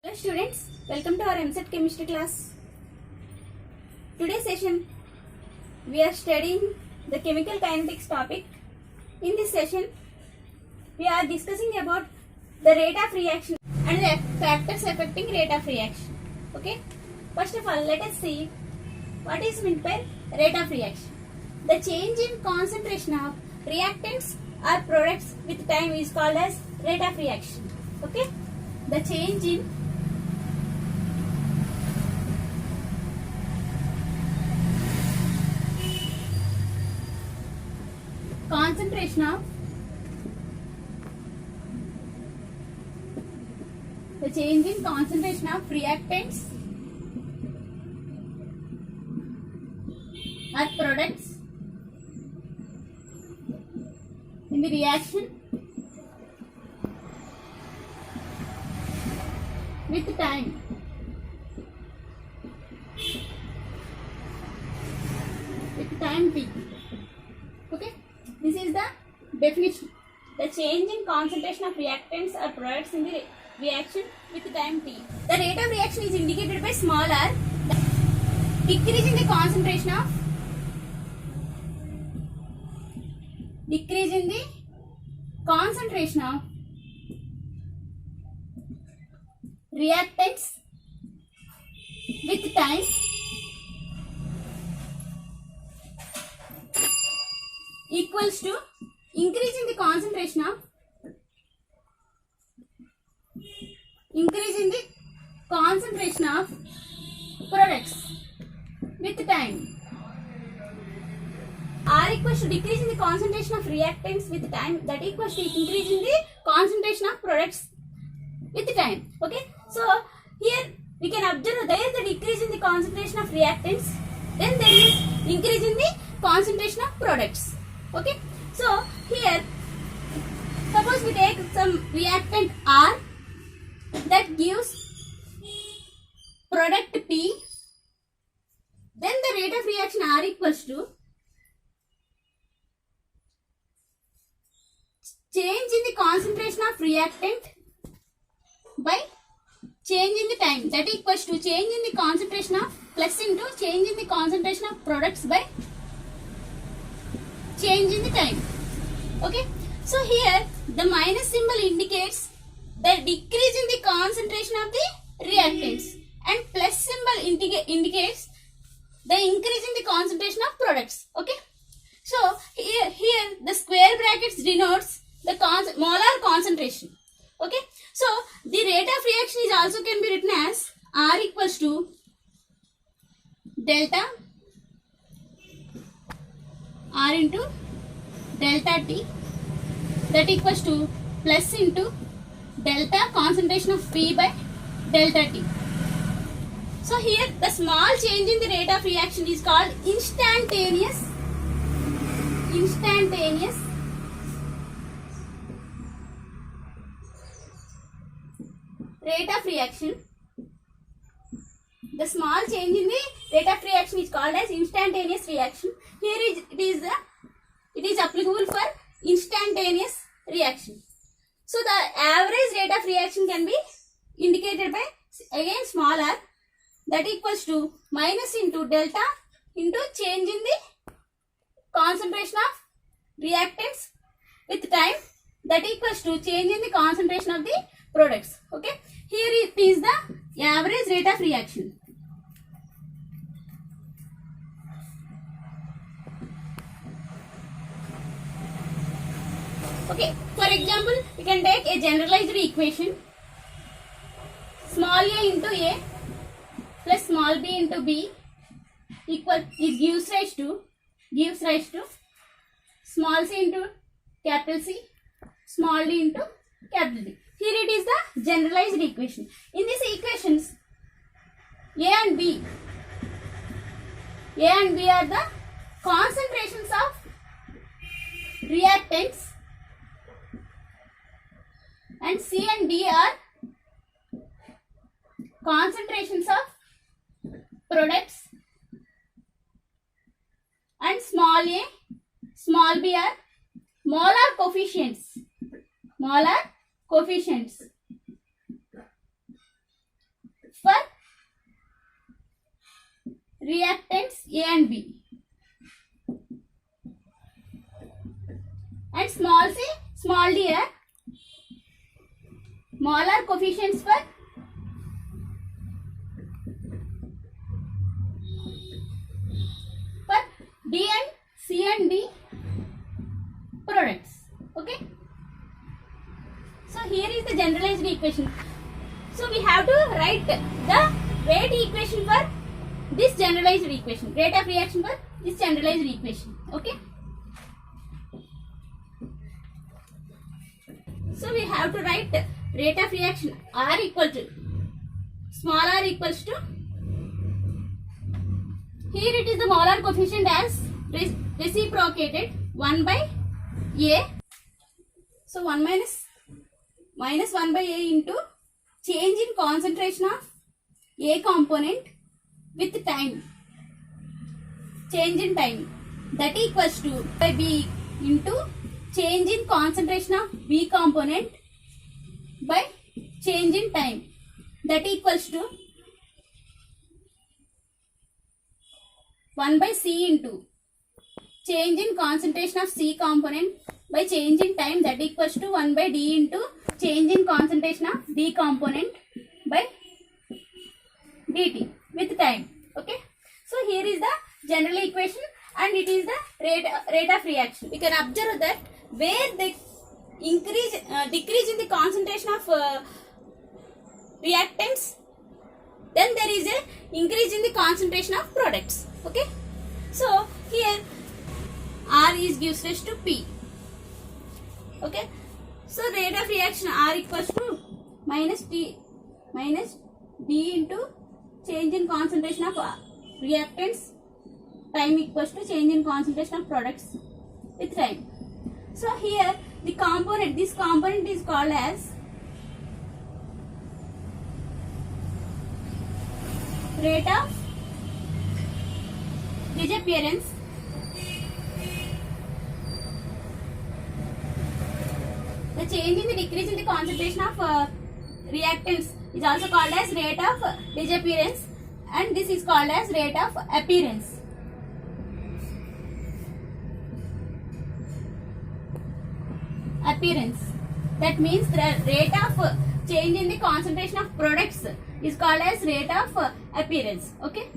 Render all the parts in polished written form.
Hello students, welcome to our MSET chemistry class. Today's session we are studying the chemical kinetics topic. In this session we are discussing about the rate of reaction and the factors affecting rate of reaction. Okay, first of all let us see what is meant by rate of reaction. The change in concentration of reactants or products with time is called as rate of reaction. Okay, the change in concentration of reactants or products in the reaction with time. With time t. Okay, this is the definition. The change in concentration of reactants or products in the reaction with time t. The rate of reaction is indicated by small r. The decrease in the concentration of reactants with time equals to increase in the concentration of products with time. R equals to decrease in the concentration of reactants with time, that equals to increase in the concentration of products with time. Okay, so here we can observe there the decrease in the concentration of reactants, then there is increase in the concentration of products. Okay, so here suppose we take some reactant R that gives product P, then the rate of reaction R equals to change in the concentration of reactant by change in the time, that equals to change in the concentration of plus into change in the concentration of products by change in the time. Okay, so here the minus symbol indicates the decrease in the concentration of the reactants and plus symbol indicates the increase in the concentration of products. Okay, so here the square brackets denotes the molar concentration. Okay, so the rate of reaction is also can be written as R equals to delta R into delta T, that equals to plus into delta concentration of P by delta T. So here the small change in the rate of reaction is called instantaneous rate of reaction. The small change in the rate of reaction is called as instantaneous reaction. Here it is applicable for instantaneous reaction. So the average rate of reaction can be indicated by again small r, that equals to minus into delta into change in the concentration of reactants with time, that equals to change in the concentration of the products. Okay, here it is the average rate of reaction. Okay, for example, we can take a generalized equation. Small a into a plus small b into b gives rise to small c into capital C, small d into capital D. Here it is the generalized equation. In these equations, A and B are the concentrations of reactants and C and D are concentrations of products, and small a, small b are molar coefficients. reactants A and B. And small c, small d are molar coefficients for D and C and D products. Okay. So here is the generalized equation. So we have to write the rate equation for this generalized equation. Rate of reaction for this generalized equation. Okay. So we have to write rate of reaction R equal to small r equals to, here it is the molar coefficient as reciprocated 1 by A. So 1 minus 1 by A into change in concentration of A component with time. Change in time, that equals to by B into change in concentration of B component by change in time, that equals to 1 by C into change in concentration of C component by change in time, that equals to 1 by D into change in concentration of D component by dt with time. Okay. So here is the general equation and it is the rate of reaction. We can observe that where the decrease in the concentration of reactants, then there is a increase in the concentration of products. Okay. So here R is gives rise to P. Okay. So rate of reaction R equals to minus D into change in concentration of reactants, time equals to change in concentration of products with time. So here the component, this component is called as rate of disappearance the change in the decrease in the concentration of reactants is also called as rate of disappearance and this is called as rate of appearance. That means the rate of change in the concentration of products is called as rate of appearance. Okay.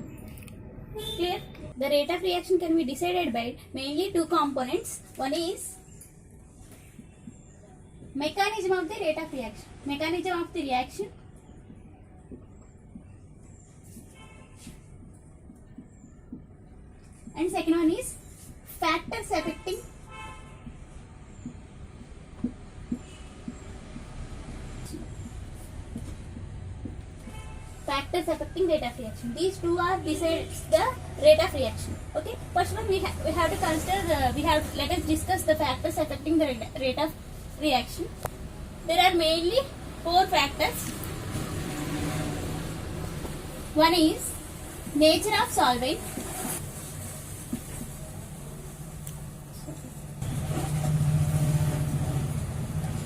Clear? The rate of reaction can be decided by mainly two components. One is mechanism of the rate of reaction. Mechanism of the reaction. And second one is factors affecting rate of reaction. These two are decides the rate of reaction. Okay. First one we have to consider. Let us discuss the factors affecting the rate of reaction. There are mainly 4 factors. One is nature of solvent.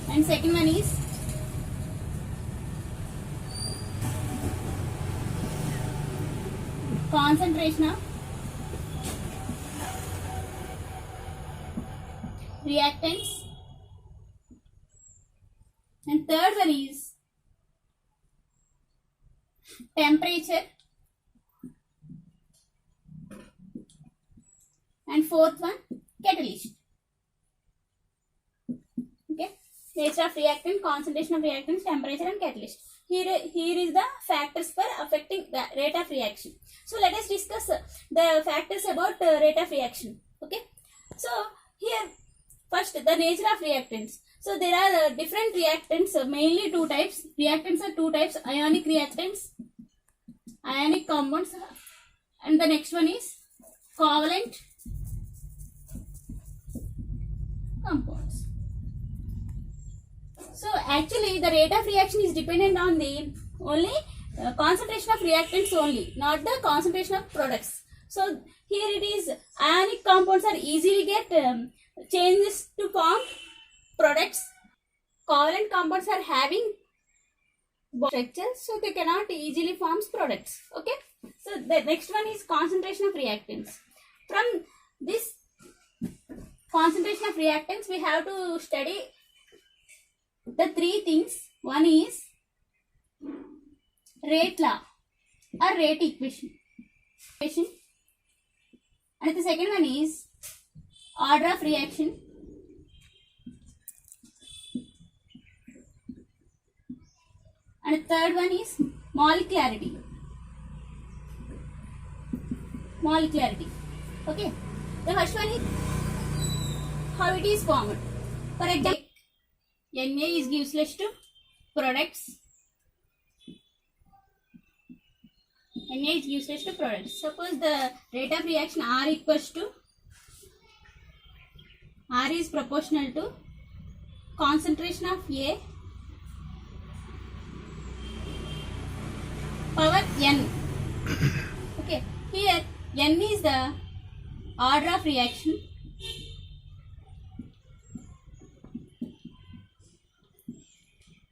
And second one is concentration of reactants. And third one is temperature. And fourth one, catalyst. Okay. Nature of reactant, concentration of reactants, temperature and catalyst. Here is the factors for affecting the rate of reaction. So let us discuss the factors about rate of reaction. Okay. So here first the nature of reactants. So there are different reactants, mainly 2 types. Reactants are 2 types: ionic reactants, ionic compounds, and the next one is covalent compounds. So actually the rate of reaction is dependent on the only concentration of reactants only, not the concentration of products. So here it is ionic compounds are easily get changes to form products. Covalent compounds are having structure, so they cannot easily form products. Okay. So the next one is concentration of reactants. From this concentration of reactants, we have to study the three things. One is rate law or rate equation. And the second one is order of reaction. And the third one is molecularity. Okay. The first one is how it is formed. For example, Na is useless to products. Na is useless to products. Suppose the rate of reaction R is proportional to concentration of A power N. Okay, here N is the order of reaction.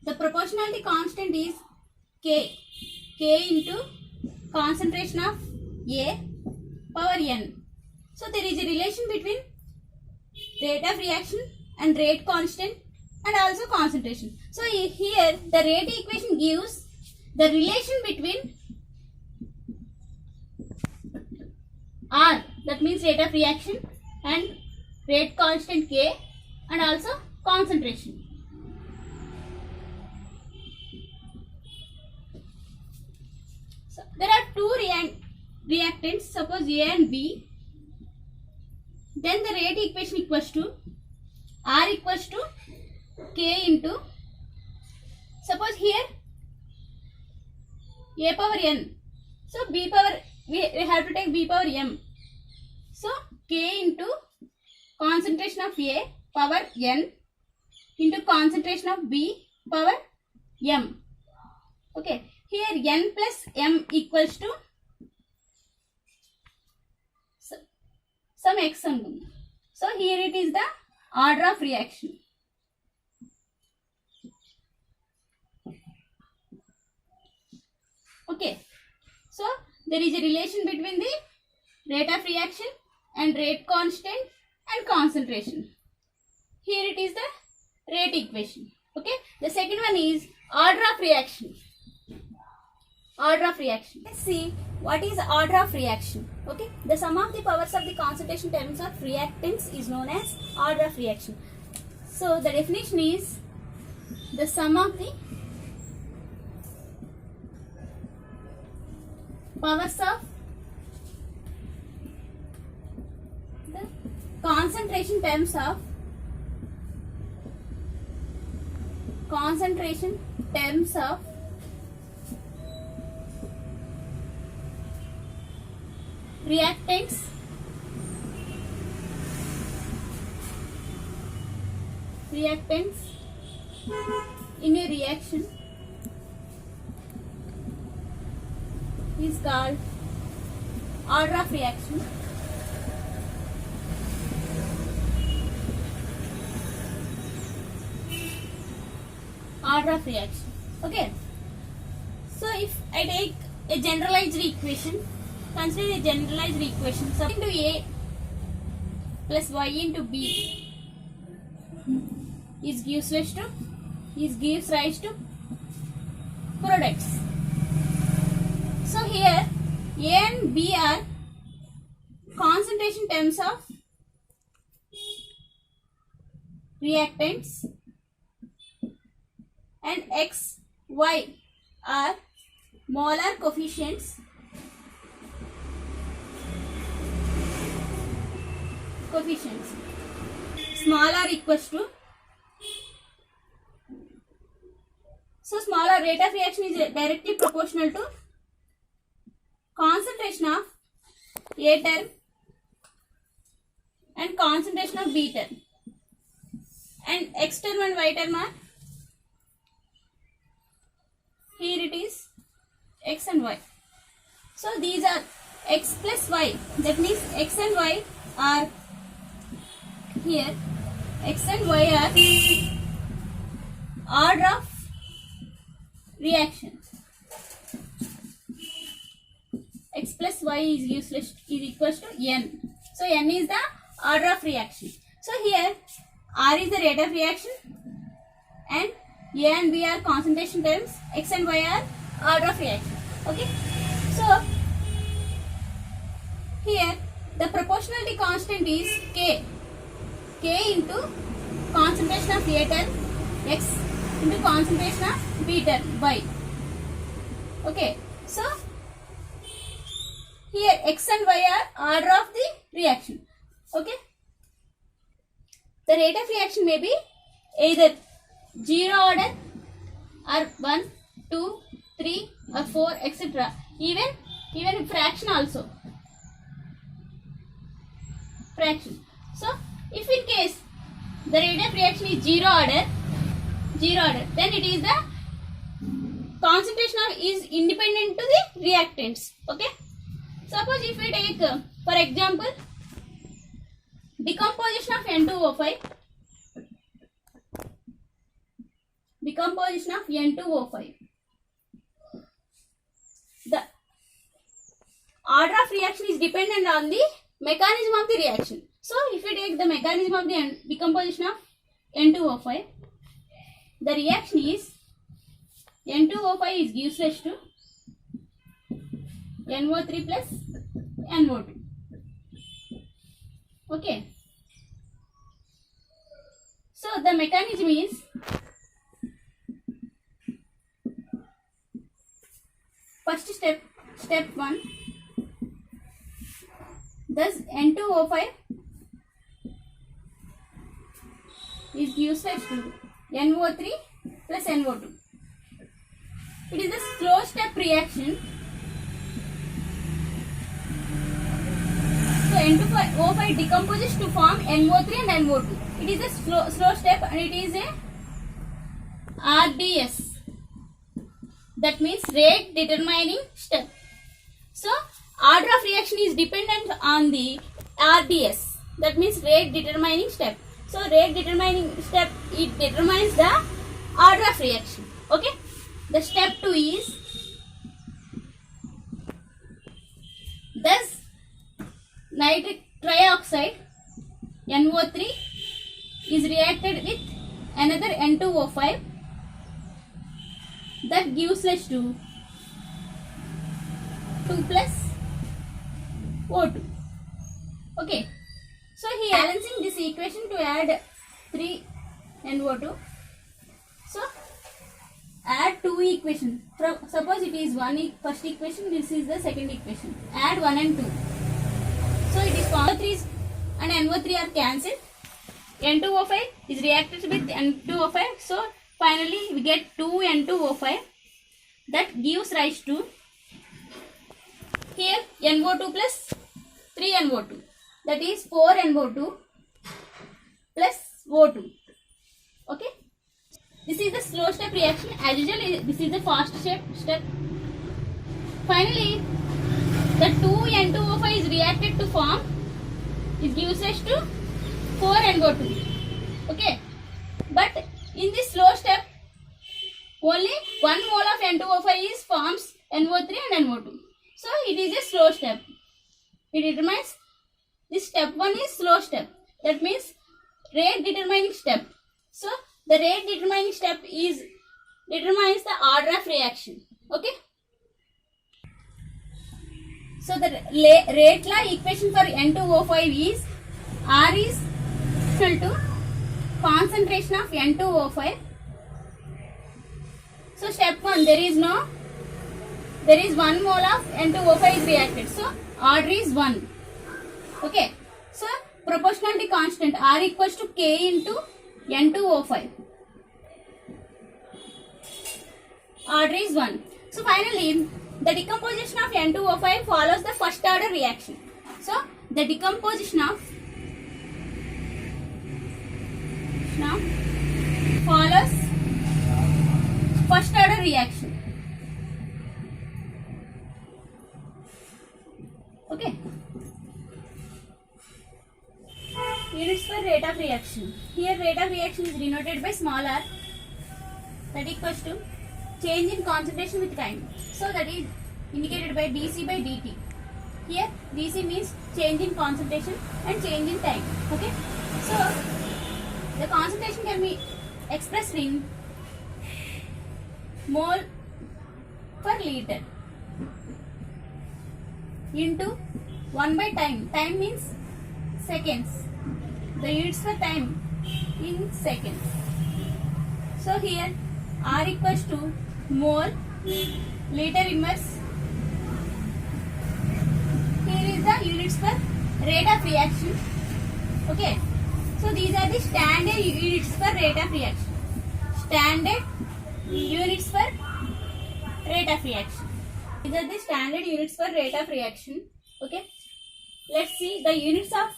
The proportionality constant is K into concentration of A power N. So there is a relation between rate of reaction and rate constant and also concentration. So here the rate equation gives the relation between R, that means rate of reaction, and rate constant K and also concentration. So there are two reactants, suppose A and B. Then the rate equation equals to R equals to K into, suppose here A power N. So B power, we have to take B power M. So K into concentration of A power N into concentration of B power M. Okay. Here N plus M equals to some X. So here it is the order of reaction. Okay. So there is a relation between the rate of reaction and rate constant and concentration. Here it is the rate equation. Okay. The second one is order of reaction. Order of reaction. Let's see what is order of reaction. Okay. The sum of the powers of the concentration terms of reactants is known as order of reaction. So the definition is the sum of the powers of the concentration terms of reactants in a reaction is called order of reaction. Order of reaction. Okay. So if I take a generalized equation, consider a generalized equation. So into A plus Y into B gives rise to products. So here A and B are concentration terms of reactants and X, Y are molar coefficients small r equals to, so small r rate of reaction is directly proportional to concentration of A term and concentration of B term, and X term and Y term are, here it is X and Y. So these are X plus Y, that means X and Y are here, X and Y are order of reaction. X plus y is useless is equals to n. So n is the order of reaction. So here R is the rate of reaction and A and B are concentration terms, X and Y are order of reaction. Okay. So here the proportionality constant is K. K into concentration of A term, X into concentration of B term, Y. Okay. So here X and Y are order of the reaction. Okay. The rate of reaction may be either 0 order or 1, 2, 3 or 4 etc. Even fraction also. Fraction. So if in case the rate of reaction is 0 order, then it is the concentration of is independent to the reactants. Okay. Suppose if we take for example decomposition of N2O5, decomposition of N2O5, the order of reaction is dependent on the mechanism of the reaction. So if we take the mechanism of the decomposition of N2O5, the reaction is N2O5 is gives to NO3 plus NO2. Okay. So the mechanism is first step 1. Thus N2O5 is gives to NO3 plus NO2. It is a slow step reaction. So N2O5 decomposes to form NO3 and NO2. It is a slow step and it is a RDS. That means rate determining step. So order of reaction is dependent on the RDS. That means rate determining step. So rate determining step, it determines the order of reaction. Okay. The step 2 is thus nitric trioxide NO3 is reacted with another N2O5 that gives rise to 2 plus O2. Okay. So he balancing this equation to add 3 NO2. So add 2 equations. Suppose it is first equation, this is the second equation. Add 1 and 2. So it is NO3 and NO3 are cancelled. N2O5 is reacted with N2O5. So finally we get 2 N2O5 that gives rise to here NO2 plus 3 NO2. That is 4 NO2 plus O2. Okay. This is the slow step reaction. As usual, this is the fast step. Finally, the 2 N2O5 is reacted to form, it gives us to 4 NO2. Okay. But in this slow step, only 1 mole of N2O5 is forms NO3 and NO2. So it is a slow step. It determines this step 1 is slow step. That means rate determining step. So the rate determining step is determines the order of reaction. Okay. So the rate law equation for N2O5 is R is equal to concentration of N2O5. So step 1 there is 1 mole of N2O5 is reacted. So order is 1. Okay. So proportionality constant R equals to K into N2O5. Order is 1. So finally, the decomposition of N2O5 follows the first order reaction. So the decomposition of follows first order reaction. Okay. Units for rate of reaction. Here rate of reaction is denoted by small r, that equals to change in concentration with time. So that is indicated by dC by dt. Here dc means change in concentration and change in time. Okay, so the concentration can be expressed in mole per liter into 1 by time. Time means seconds. The units for time in seconds. So here R equals to mole liter inverse. Here is the units for rate of reaction. Okay. So these are the standard units for rate of reaction. Standard units for rate of reaction. These are the standard units for rate of reaction. Okay. Let's see the units of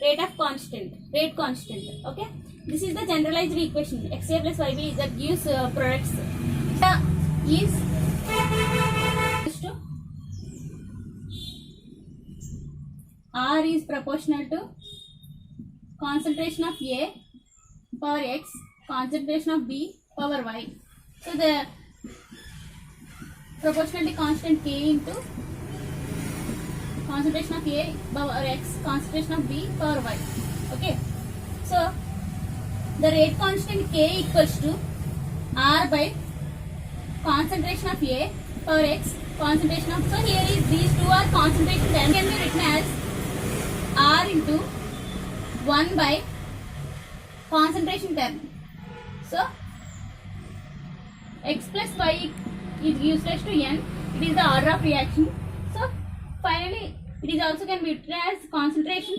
rate constant. Okay. This is the generalized equation xa plus yb that gives products. Is to R is proportional to concentration of A power X, concentration of B power Y. So the proportionality constant K into concentration of A power X, concentration of B power Y. Okay. So the rate constant K equals to R by concentration of A power X, concentration of, so here is these two are concentration terms, can be written as R into 1 by concentration term. So X plus Y is useless to N, it is the order of reaction. So finally it is also can be written as concentration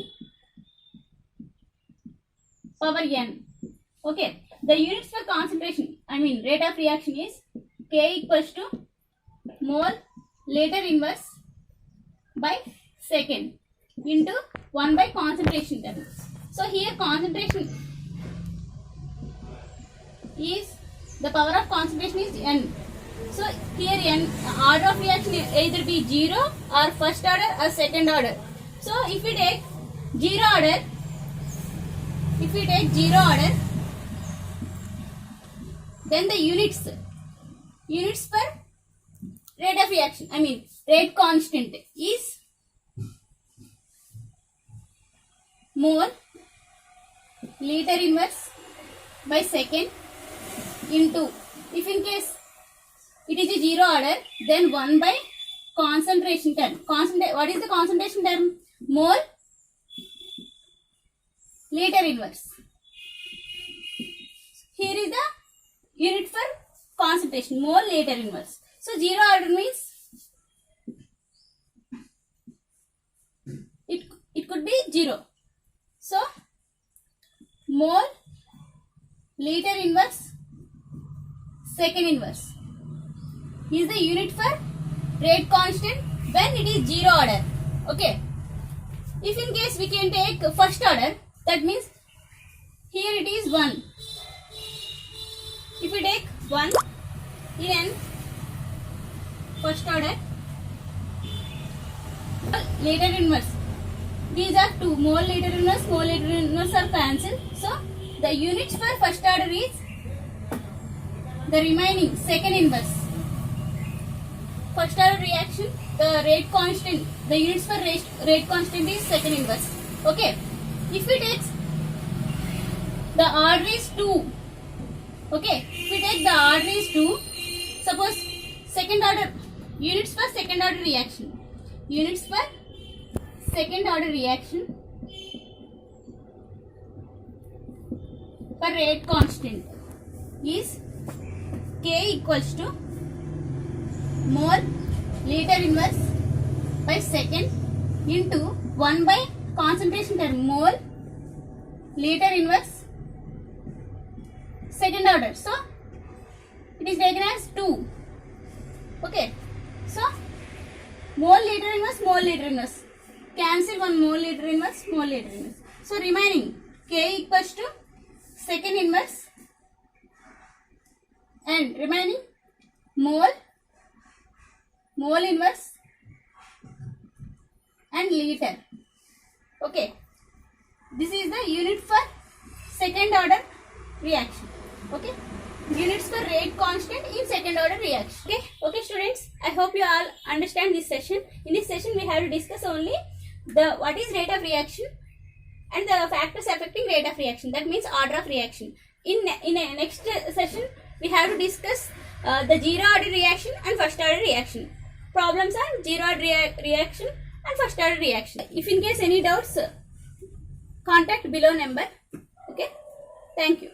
power N. Okay, the units for concentration, rate of reaction is K equals to mole liter inverse by second into 1 by concentration term. So here concentration is, the power of concentration is N. So here N, order of reaction either be 0 or first order or second order. So if we take 0 order, then the units per rate of reaction, rate constant is mole liter inverse by second into, if in case it is a 0 order, then 1 by concentration term. What is the concentration term? Mole liter inverse. Here is the unit for concentration, mole liter inverse. So 0 order means it could be 0. So mole liter inverse second inverse is the unit for rate constant when it is 0 order. Okay. If in case we can take first order, that means here it is 1. If we take 1 in first order, liter inverse, these are 2, mole liter inverse are cancelled. So the units for first order is the remaining second inverse. First order reaction, the rate constant, the units for rate constant is second inverse. Okay. If we take the order is 2. Okay. If we take the order is 2, suppose second order, units for second order reaction. Units for second order reaction for rate constant is K equals to mole liter inverse by second into 1 by concentration term, mole liter inverse second order. So it is taken as 2. Okay. So mole liter inverse. Cancel one mole liter inverse. So remaining K equals to second inverse and remaining mole inverse and liter. Okay. This is the unit for second order reaction. Okay. units per rate constant in second order reaction. Okay students, I hope you all understand this session. In this session we have to discuss only the what is rate of reaction and the factors affecting rate of reaction, that means order of reaction. In a next session we have to discuss the zero order reaction and first order reaction. Problems on zero order reaction and first order reaction. If in case any doubts, contact below number. Okay, thank you.